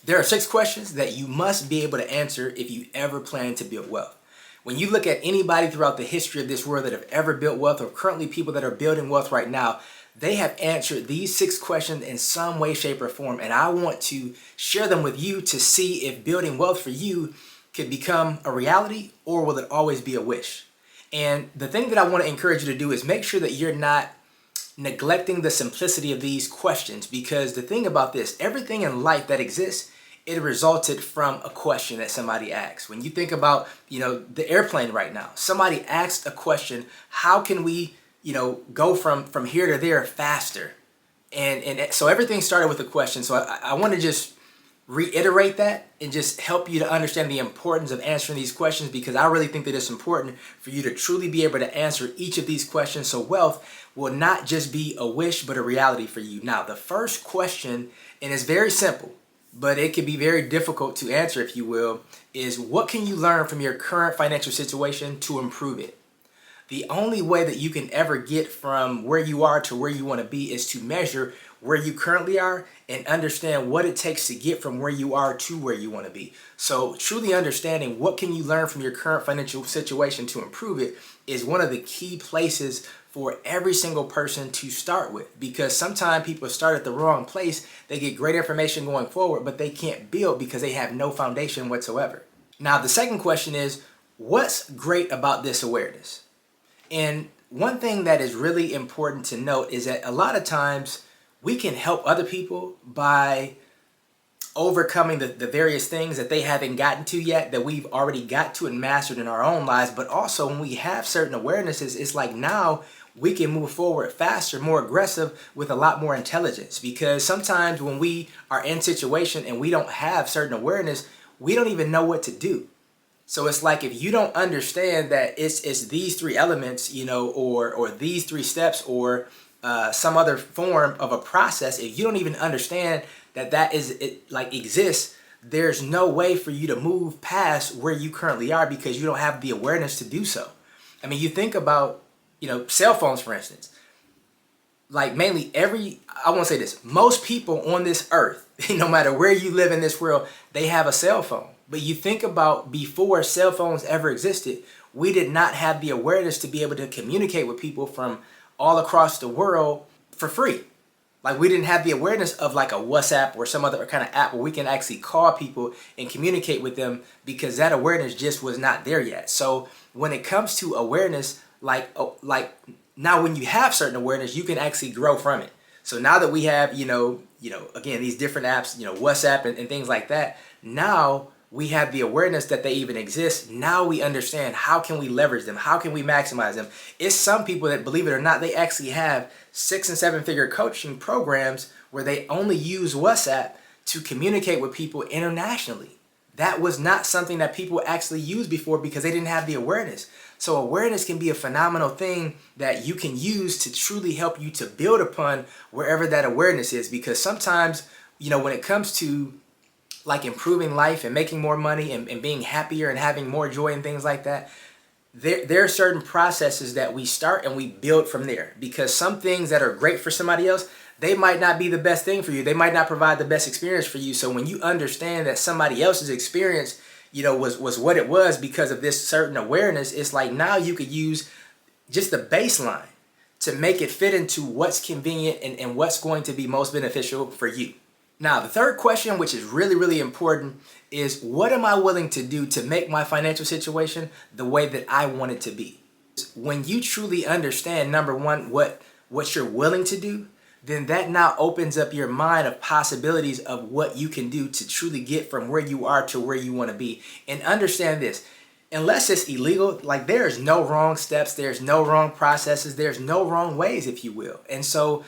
There are 6 questions that you must be able to answer if you ever plan to build wealth. When you look at anybody throughout the history of this world that have ever built wealth, or currently people that are building wealth right now, they have answered these 6 questions in some way, shape, or form. And I want to share them with you to see if building wealth for you could become a reality, or will it always be a wish? And the thing that I want to encourage you to do is make sure that you're not neglecting the simplicity of these questions, because the thing about this, everything in life that exists, it resulted from a question that somebody asked. When you think about, the airplane right now, somebody asked a question: how can we, go from here to there faster? And so everything started with a question. So I want to just reiterate that and just help you to understand the importance of answering these questions, because I really think that it's important for you to truly be able to answer each of these questions so wealth will not just be a wish but a reality for you. Now, the first question, and it's very simple, but it can be very difficult to answer, if you will, is what can you learn from your current financial situation to improve it? The only way that you can ever get from where you are to where you want to be is to measure where you currently are and understand what it takes to get from where you are to where you want to be. So truly understanding what can you learn from your current financial situation to improve it is one of the key places for every single person to start with, because sometimes people start at the wrong place. They get great information going forward, but they can't build because they have no foundation whatsoever. Now, the second question is, what's great about this awareness? And one thing that is really important to note is that a lot of times we can help other people by overcoming the various things that they haven't gotten to yet, that we've already got to and mastered in our own lives. But also when we have certain awarenesses, it's like now we can move forward faster, more aggressive, with a lot more intelligence. Because sometimes when we are in situation and we don't have certain awareness, we don't even know what to do. So it's like, if you don't understand that it's these 3 elements, or these 3 steps, or some other form of a process, if you don't even understand that exists, there's no way for you to move past where you currently are, because you don't have the awareness to do so. I mean, you think about, cell phones, for instance. Like, mainly I want to say this, most people on this earth, no matter where you live in this world, they have a cell phone. But you think about, before cell phones ever existed, we did not have the awareness to be able to communicate with people from all across the world for free. Like, we didn't have the awareness of like a WhatsApp or some other kind of app where we can actually call people and communicate with them, because that awareness just was not there yet. So when it comes to awareness, like now when you have certain awareness, you can actually grow from it. So now that we have, again, these different apps, WhatsApp and things like that, now we have the awareness that they even exist. Now we understand, how can we leverage them? How can we maximize them? It's some people that, believe it or not, they actually have 6- and 7-figure coaching programs where they only use WhatsApp to communicate with people internationally. That was not something that people actually used before, because they didn't have the awareness. So awareness can be a phenomenal thing that you can use to truly help you to build upon wherever that awareness is. Because sometimes, when it comes to like improving life and making more money and being happier and having more joy and things like that, there are certain processes that we start and we build from there. Because some things that are great for somebody else, they might not be the best thing for you. They might not provide the best experience for you. So when you understand that somebody else's experience, was what it was because of this certain awareness, it's like now you could use just the baseline to make it fit into what's convenient and what's going to be most beneficial for you. Now, the third question, which is really, really important, is what am I willing to do to make my financial situation the way that I want it to be? When you truly understand, number one, what you're willing to do, then that now opens up your mind of possibilities of what you can do to truly get from where you are to where you want to be. And understand this, unless it's illegal, like, there is no wrong steps, there's no wrong processes, there's no wrong ways, if you will. And so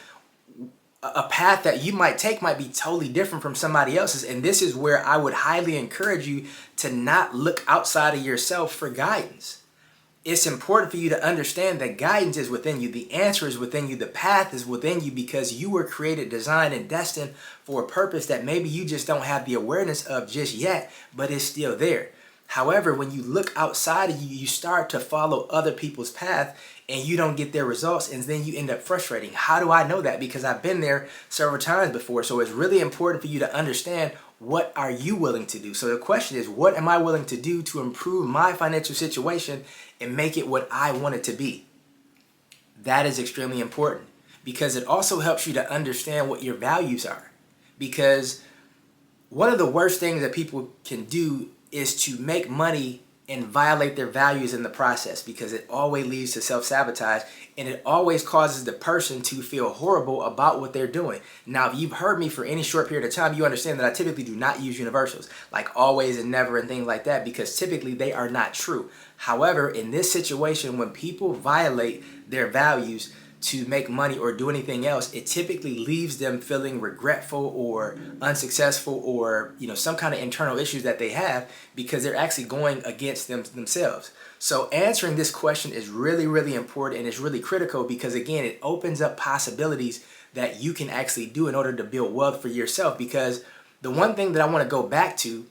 a path that you might take might be totally different from somebody else's. And this is where I would highly encourage you to not look outside of yourself for guidance. It's important for you to understand that guidance is within you. The answer is within you. The path is within you, because you were created, designed, and destined for a purpose that maybe you just don't have the awareness of just yet, but it's still there. However, when you look outside of you, you start to follow other people's path and you don't get their results, and then you end up frustrating. How do I know that? Because I've been there several times before. So it's really important for you to understand what are you willing to do? So the question is, what am I willing to do to improve my financial situation and make it what I want it to be? That is extremely important because it also helps you to understand what your values are. Because one of the worst things that people can do is to make money and violate their values in the process, because it always leads to self-sabotage, and it always causes the person to feel horrible about what they're doing. Now, if you've heard me for any short period of time, you understand that I typically do not use universals like always and never and things like that, because typically they are not true. However, in this situation, when people violate their values to make money or do anything else, it typically leaves them feeling regretful or unsuccessful, or some kind of internal issues that they have, because they're actually going against themselves. So answering this question is really, really important, and it's really critical, because again, it opens up possibilities that you can actually do in order to build wealth for yourself. Because the one thing that I want to go back to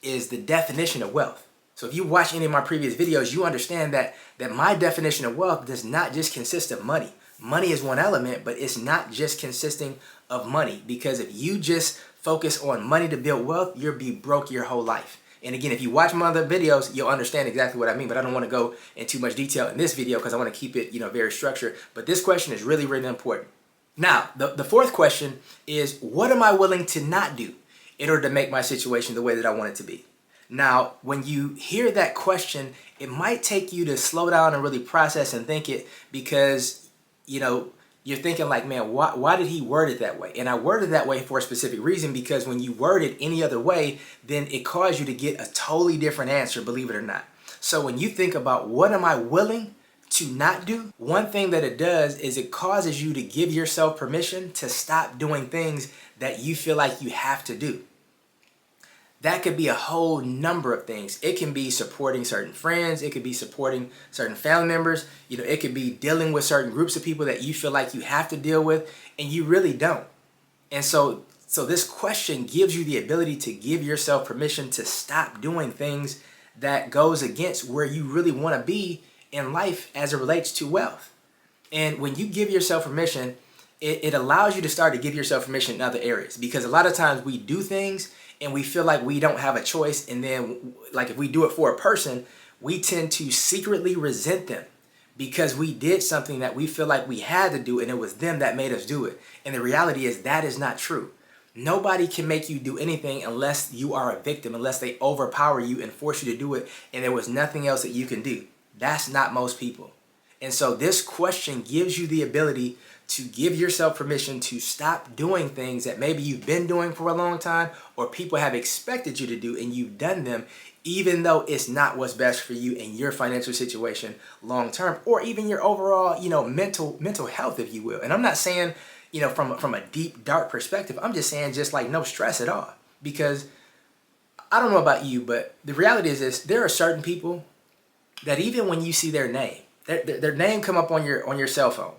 is the definition of wealth. So if you watch any of my previous videos, you understand that my definition of wealth does not just consist of money. Money is one element, but it's not just consisting of money, because if you just focus on money to build wealth, you'll be broke your whole life. And again, if you watch my other videos, you'll understand exactly what I mean, but I don't want to go in too much detail in this video because I want to keep it, very structured. But this question is really, really important. Now, the fourth question is, what am I willing to not do in order to make my situation the way that I want it to be? Now, when you hear that question, it might take you to slow down and really process and think it, because, you're thinking like, man, why did he word it that way? And I worded that way for a specific reason, because when you word it any other way, then it caused you to get a totally different answer, believe it or not. So when you think about what am I willing to not do, one thing that it does is it causes you to give yourself permission to stop doing things that you feel like you have to do. That could be a whole number of things. It can be supporting certain friends. It could be supporting certain family members. It could be dealing with certain groups of people that you feel like you have to deal with, and you really don't. And so this question gives you the ability to give yourself permission to stop doing things that goes against where you really want to be in life as it relates to wealth. And when you give yourself permission, it allows you to start to give yourself permission in other areas, because a lot of times we do things and we feel like we don't have a choice. And then, like, if we do it for a person, we tend to secretly resent them because we did something that we feel like we had to do, and it was them that made us do it. And the reality is that is not true. Nobody can make you do anything unless you are a victim, unless they overpower you and force you to do it, and there was nothing else that you can do. That's not most people. And so this question gives you the ability to give yourself permission to stop doing things that maybe you've been doing for a long time, or people have expected you to do, and you've done them, even though it's not what's best for you and your financial situation long term, or even your overall, mental health, if you will. And I'm not saying, from a deep, dark perspective. I'm just saying just like no stress at all. Because I don't know about you, but the reality is this: there are certain people that even when you see their name, their name come up on your cell phone,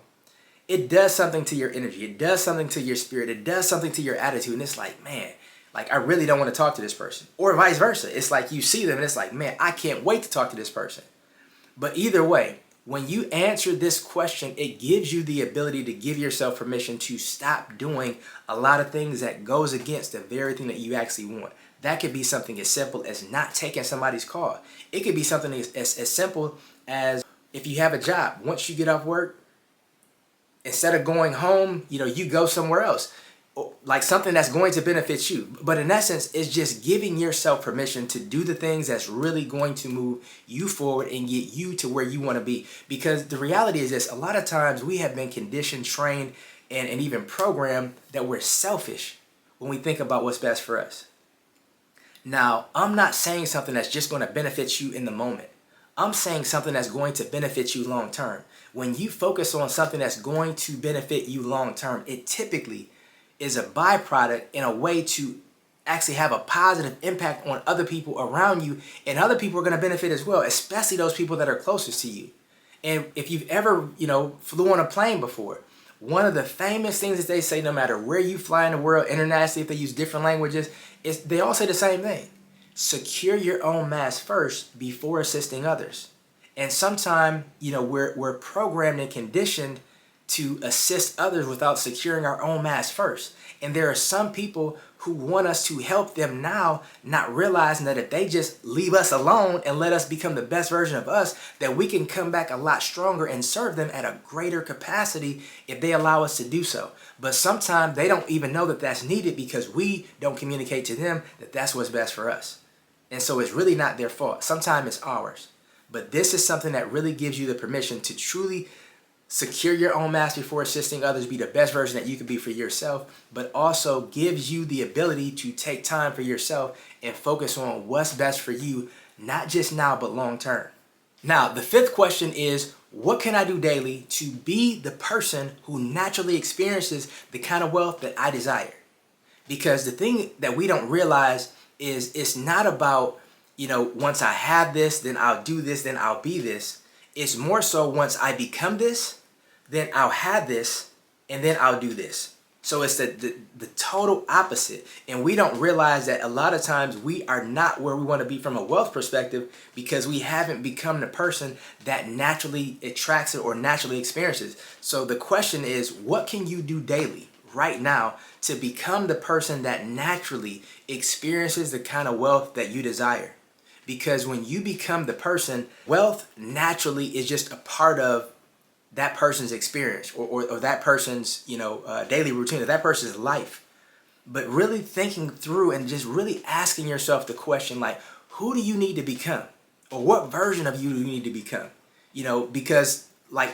it does something to your energy. It does something to your spirit. It does something to your attitude. And it's like, man, like I really don't want to talk to this person. Or vice versa. It's like you see them and it's like, man, I can't wait to talk to this person. But either way, when you answer this question, it gives you the ability to give yourself permission to stop doing a lot of things that goes against the very thing that you actually want. That could be something as simple as not taking somebody's call. It could be something as simple as, if you have a job, once you get off work, instead of going home, you go somewhere else, like something that's going to benefit you. But in essence, it's just giving yourself permission to do the things that's really going to move you forward and get you to where you want to be. Because the reality is this: a lot of times we have been conditioned, trained, and even programmed that we're selfish when we think about what's best for us. Now, I'm not saying something that's just going to benefit you in the moment. I'm saying something that's going to benefit you long term. When you focus on something that's going to benefit you long term, it typically is a byproduct in a way to actually have a positive impact on other people around you, and other people are going to benefit as well, especially those people that are closest to you. And if you've ever, flew on a plane before, one of the famous things that they say, no matter where you fly in the world, internationally, if they use different languages, is they all say the same thing: secure your own mask first before assisting others. And sometimes, we're programmed and conditioned to assist others without securing our own mask first. And there are some people who want us to help them now, not realizing that if they just leave us alone and let us become the best version of us, that we can come back a lot stronger and serve them at a greater capacity if they allow us to do so. But sometimes they don't even know that that's needed because we don't communicate to them that that's what's best for us. And so it's really not their fault. Sometimes it's ours. But this is something that really gives you the permission to truly secure your own mastery for assisting others, be the best version that you can be for yourself, but also gives you the ability to take time for yourself and focus on what's best for you, not just now, but long term. Now, the fifth question is, what can I do daily to be the person who naturally experiences the kind of wealth that I desire? Because the thing that we don't realize is it's not about, once I have this, then I'll do this, then I'll be this. It's more so once I become this, then I'll have this, and then I'll do this. So it's the total opposite. And we don't realize that a lot of times we are not where we want to be from a wealth perspective because we haven't become the person that naturally attracts it or naturally experiences. So the question is, what can you do daily right now to become the person that naturally experiences the kind of wealth that you desire? Because when you become the person, wealth naturally is just a part of that person's experience or that person's, daily routine, or that person's life. But really thinking through and just really asking yourself the question, like, who do you need to become? Or what version of you do you need to become? Because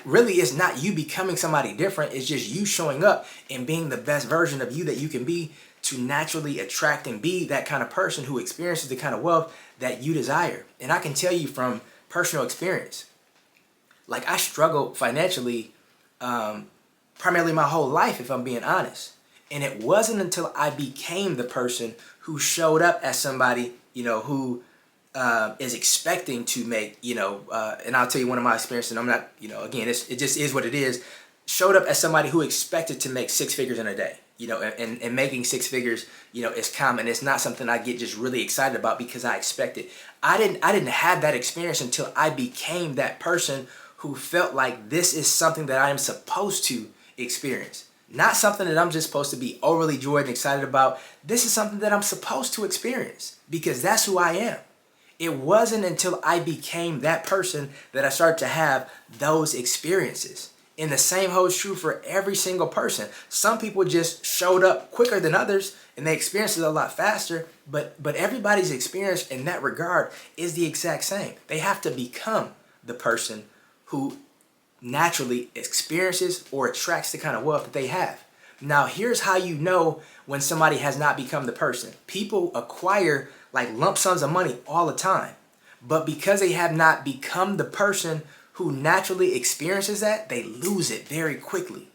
really it's not you becoming somebody different. It's just you showing up and being the best version of you that you can be to naturally attract and be that kind of person who experiences the kind of wealth that you desire. And I can tell you from personal experience, I struggled financially primarily my whole life, if I'm being honest. And it wasn't until I became the person who showed up as somebody, who is expecting to make, and I'll tell you one of my experiences, and I'm not, again, it just is what it is, showed up as somebody who expected to make six figures in a day. And making six figures, is common. It's not something I get just really excited about because I expect it. I didn't have that experience until I became that person who felt like this is something that I am supposed to experience. Not something that I'm just supposed to be overly joyed and excited about. This is something that I'm supposed to experience because that's who I am. It wasn't until I became that person that I started to have those experiences. And the same holds true for every single person. Some people just showed up quicker than others and they experienced it a lot faster, but everybody's experience in that regard is the exact same. They have to become the person who naturally experiences or attracts the kind of wealth that they have. Now, here's how you know when somebody has not become the person. People acquire lump sums of money all the time, but because they have not become the person who naturally experiences that, they lose it very quickly.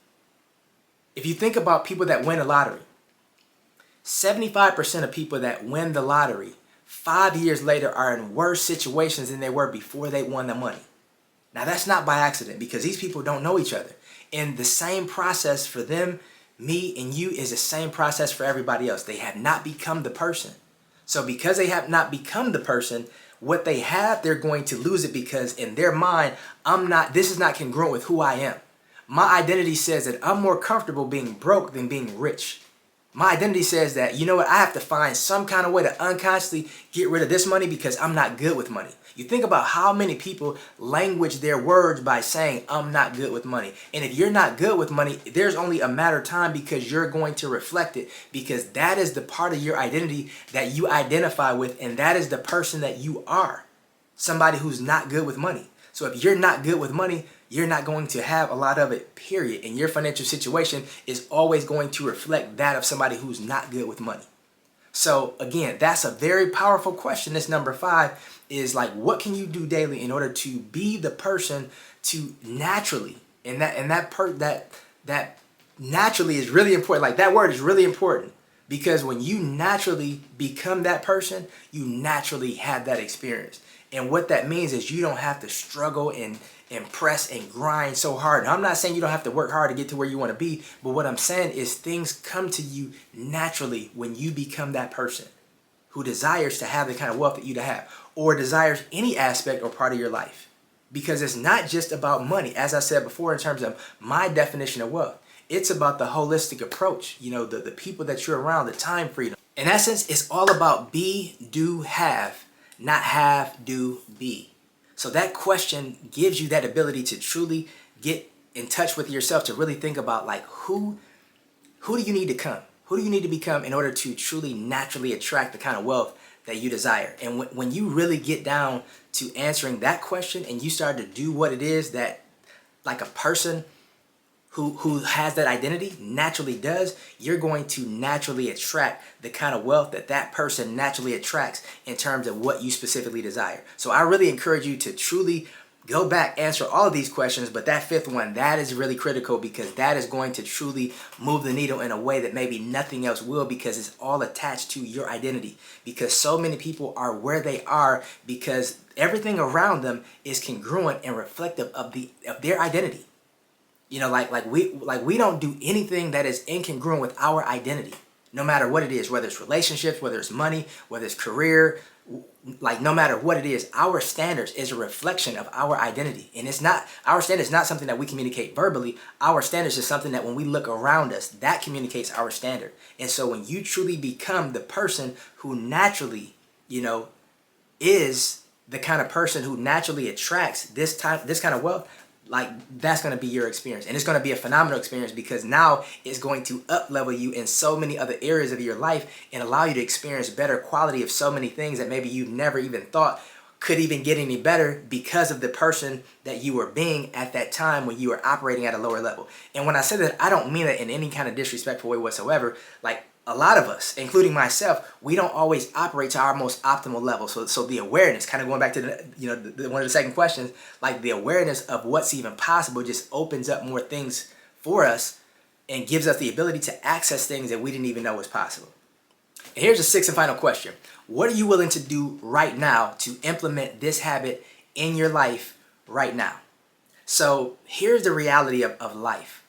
If you think about people that win a lottery, 75% of people that win the lottery 5 years later are in worse situations than they were before they won the money. Now, that's not by accident because these people don't know each other. And the same process for them, me, and you is the same process for everybody else. They have not become the person. So because they have not become the person, what they have, they're going to lose it because in their mind, this is not congruent with who I am. My identity says that I'm more comfortable being broke than being rich. My identity says that, I have to find some kind of way to unconsciously get rid of this money because I'm not good with money. You think about how many people language their words by saying, I'm not good with money. And if you're not good with money, there's only a matter of time because you're going to reflect it because that is the part of your identity that you identify with. And that is the person that you are, somebody who's not good with money. So if you're not good with money, you're not going to have a lot of it, period. And your financial situation is always going to reflect that of somebody who's not good with money. So again, that's a very powerful question. This number 5 is what can you do daily in order to be the person to naturally, and that naturally is really important. That word is really important because when you naturally become that person, you naturally have that experience. And what that means is you don't have to struggle and press and grind so hard. Now, I'm not saying you don't have to work hard to get to where you want to be, but what I'm saying is things come to you naturally when you become that person who desires to have the kind of wealth that you have or desires any aspect or part of your life. Because it's not just about money, as I said before, in terms of my definition of wealth. It's about the holistic approach, the people that you're around, the time freedom. In essence, it's all about be, do, have, not have, do, be. So that question gives you that ability to truly get in touch with yourself, to really think about like who do you need to come? Who do you need to become in order to truly naturally attract the kind of wealth that you desire? And when you really get down to answering that question and you start to do what it is that like a person who has that identity naturally does, you're going to naturally attract the kind of wealth that that person naturally attracts in terms of what you specifically desire. So I really encourage you to truly go back, answer all of these questions, but that fifth one, that is really critical, because that is going to truly move the needle in a way that maybe nothing else will, because it's all attached to your identity. Because so many people are where they are because everything around them is congruent and reflective of their identity. You know, like we don't do anything that is incongruent with our identity, no matter what it is, whether it's relationships, whether it's money, whether it's career, like no matter what it is, our standards is a reflection of our identity. And it's not, our standards is not something that we communicate verbally. Our standards is something that when we look around us, that communicates our standard. And so when you truly become the person who naturally, you know, is the kind of person who naturally attracts this kind of wealth, like that's going to be your experience. And it's going to be a phenomenal experience, because now it's going to up level you in so many other areas of your life and allow you to experience better quality of so many things that maybe you've never even thought could even get any better, because of the person that you were being at that time when you were operating at a lower level. And when I say that, I don't mean it in any kind of disrespectful way whatsoever. Like, a lot of us, including myself, we don't always operate to our most optimal level. So the awareness, kind of going back to one of the second questions, like the awareness of what's even possible just opens up more things for us and gives us the ability to access things that we didn't even know was possible. And here's the sixth and final question. What are you willing to do right now to implement this habit in your life right now? So here's the reality of life.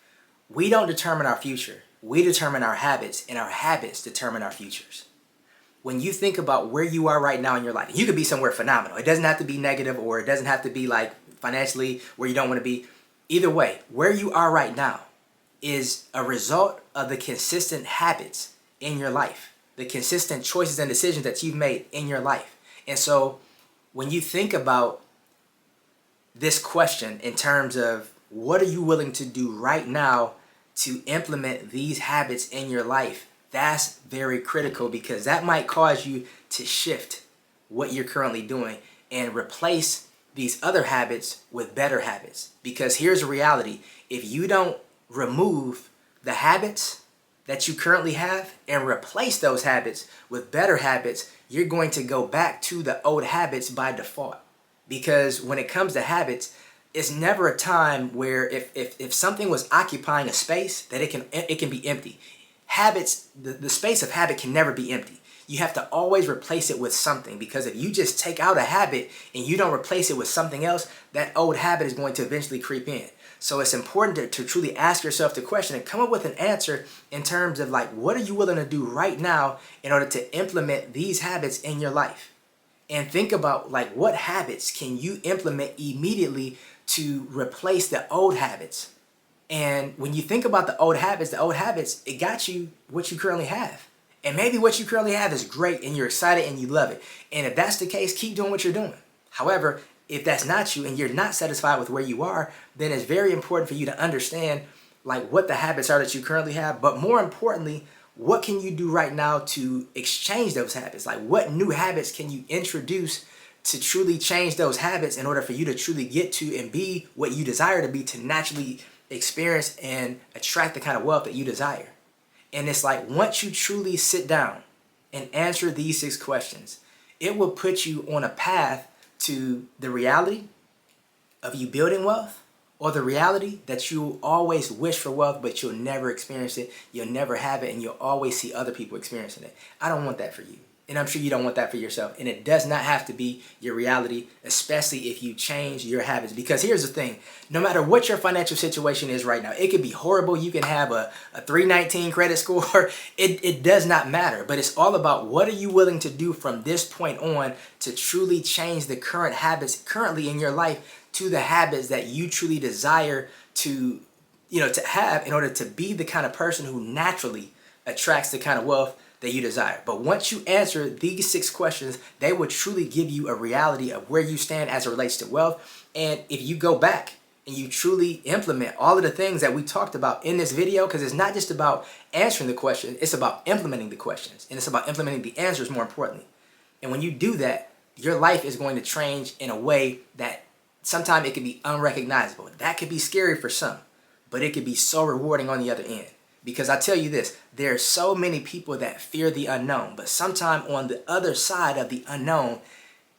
We don't determine our future. We determine our habits, and our habits determine our futures. When you think about where you are right now in your life, you could be somewhere phenomenal. It doesn't have to be negative, or it doesn't have to be like financially where you don't want to be. Either way, where you are right now is a result of the consistent habits in your life, the consistent choices and decisions that you've made in your life. And so when you think about this question in terms of what are you willing to do right now to implement these habits in your life, that's very critical, because that might cause you to shift what you're currently doing and replace these other habits with better habits. Because here's the reality. If you don't remove the habits that you currently have and replace those habits with better habits, you're going to go back to the old habits by default. Because when it comes to habits, it's never a time where if something was occupying a space, that it can be empty. Habits, the space of habit can never be empty. You have to always replace it with something, because if you just take out a habit and you don't replace it with something else, that old habit is going to eventually creep in. So it's important to truly ask yourself the question and come up with an answer in terms of like, what are you willing to do right now in order to implement these habits in your life? And think about like, what habits can you implement immediately to replace the old habits? And when you think about the old habits, it got you what you currently have. And maybe what you currently have is great and you're excited and you love it. And if that's the case, keep doing what you're doing. However, if that's not you and you're not satisfied with where you are, then it's very important for you to understand like what the habits are that you currently have. But more importantly, what can you do right now to exchange those habits? Like, what new habits can you introduce to truly change those habits in order for you to truly get to and be what you desire to be, to naturally experience and attract the kind of wealth that you desire? And it's like, once you truly sit down and answer these 6 questions, it will put you on a path to the reality of you building wealth, or the reality that you always wish for wealth, but you'll never experience it, you'll never have it, and you'll always see other people experiencing it. I don't want that for you. And I'm sure you don't want that for yourself. And it does not have to be your reality, especially if you change your habits. Because here's the thing, no matter what your financial situation is right now, it could be horrible. You can have a 319 credit score. It does not matter. But it's all about, what are you willing to do from this point on to truly change the current habits currently in your life to the habits that you truly desire to have in order to be the kind of person who naturally attracts the kind of wealth that you desire. But once you answer these 6 questions, they will truly give you a reality of where you stand as it relates to wealth. And if you go back and you truly implement all of the things that we talked about in this video, because it's not just about answering the question, it's about implementing the questions, and it's about implementing the answers more importantly. And when you do that, your life is going to change in a way that sometimes it can be unrecognizable. That could be scary for some, but it could be so rewarding on the other end. Because I tell you this, there are so many people that fear the unknown, but sometime on the other side of the unknown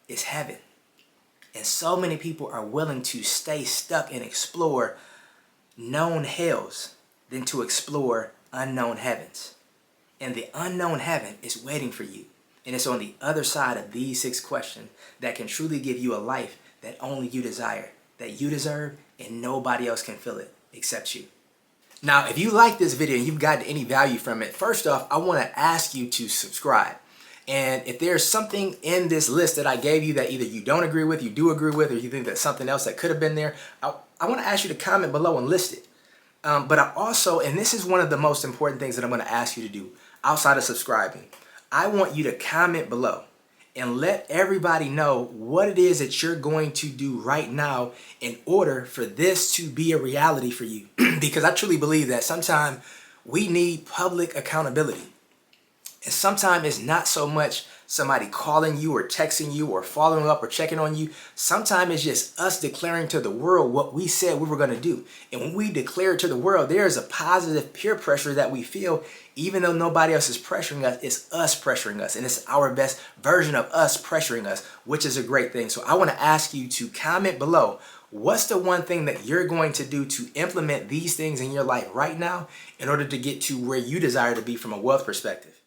is heaven. And so many people are willing to stay stuck and explore known hells than to explore unknown heavens. And the unknown heaven is waiting for you. And it's on the other side of these 6 questions that can truly give you a life that only you desire, that you deserve, and nobody else can fill it except you. Now, if you like this video and you've gotten any value from it, first off, I want to ask you to subscribe. And if there's something in this list that I gave you that either you don't agree with, you do agree with, or you think that's something else that could have been there, I want to ask you to comment below and list it. But I also, and this is one of the most important things that I'm going to ask you to do outside of subscribing, I want you to comment below and let everybody know what it is that you're going to do right now in order for this to be a reality for you. Because I truly believe that sometimes we need public accountability. And sometimes it's not so much somebody calling you or texting you or following up or checking on you. Sometimes it's just us declaring to the world what we said we were going to do. And when we declare it to the world, there is a positive peer pressure that we feel, even though nobody else is pressuring us. It's us pressuring us, and it's our best version of us pressuring us, which is a great thing. So I want to ask you to comment below, what's the one thing that you're going to do to implement these things in your life right now in order to get to where you desire to be from a wealth perspective?